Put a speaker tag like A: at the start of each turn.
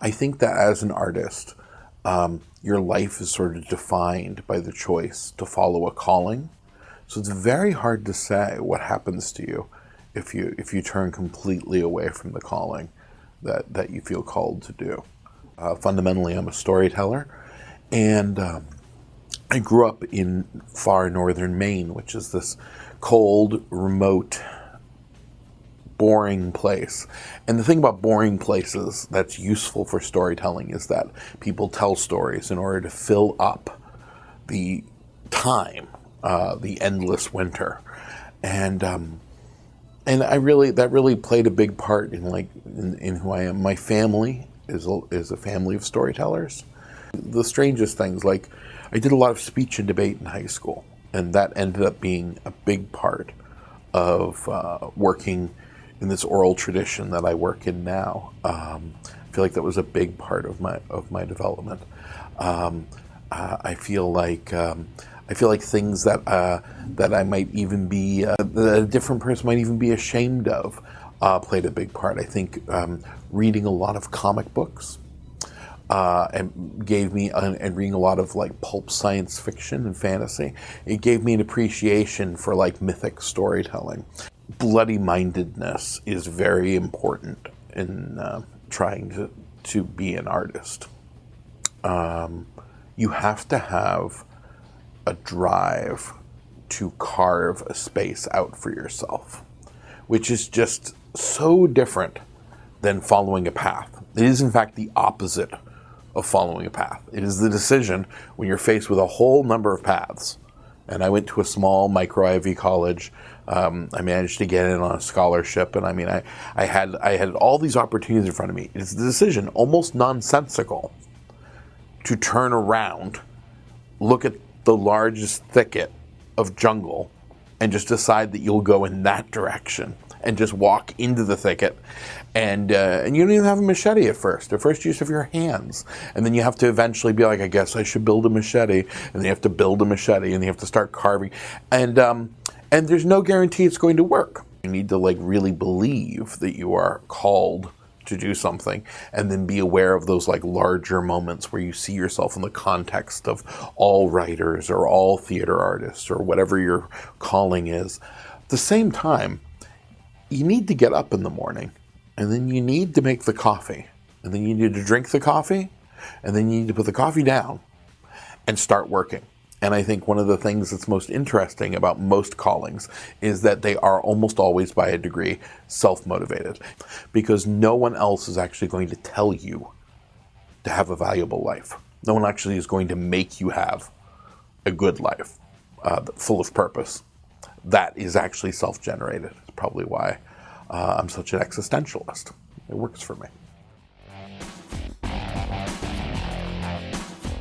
A: I think that as an artist, your life is sort of defined by the choice to follow a calling. So it's very hard to say what happens to you if you turn completely away from the calling that you feel called to do. Fundamentally, I'm a storyteller, and I grew up in far northern Maine, which is this cold, remote, boring place. And the thing about boring places that's useful for storytelling is that people tell stories in order to fill up the time, the endless winter. And that really played a big part in who I am. My family is a family of storytellers. The strangest things, like I did a lot of speech and debate in high school, and that ended up being a big part of working in this oral tradition that I work in now. I feel like that was a big part of my development. I feel like things that I might even be that a different person might even be ashamed of played a big part. I think reading a lot of comic books and reading a lot of like pulp science fiction and fantasy, it gave me an appreciation for like mythic storytelling. Bloody mindedness is very important in trying to be an artist. You have to have a drive to carve a space out for yourself, which is just so different than following a path. It is, in fact, the opposite of following a path. It is the decision when you're faced with a whole number of paths. And I went to a small micro Ivy college. I managed to get in on a scholarship, and I had all these opportunities in front of me. It's the decision, almost nonsensical, to turn around, look at the largest thicket of jungle, and just decide that you'll go in that direction and just walk into the thicket. And you don't even have a machete at first. At first you just have your hands. And then you have to eventually be like, I guess I should build a machete. And then you have to build a machete, and you have to start carving. And there's no guarantee it's going to work. You need to like really believe that you are called to do something, and then be aware of those like larger moments where you see yourself in the context of all writers or all theater artists or whatever your calling is. At the same time, you need to get up in the morning, and then you need to make the coffee, and then you need to drink the coffee, and then you need to put the coffee down and start working. And I think one of the things that's most interesting about most callings is that they are almost always, by a degree, self-motivated, because no one else is actually going to tell you to have a valuable life. No one actually is going to make you have a good life, full of purpose. That is actually self-generated. It's probably why I'm such an existentialist. It works for me.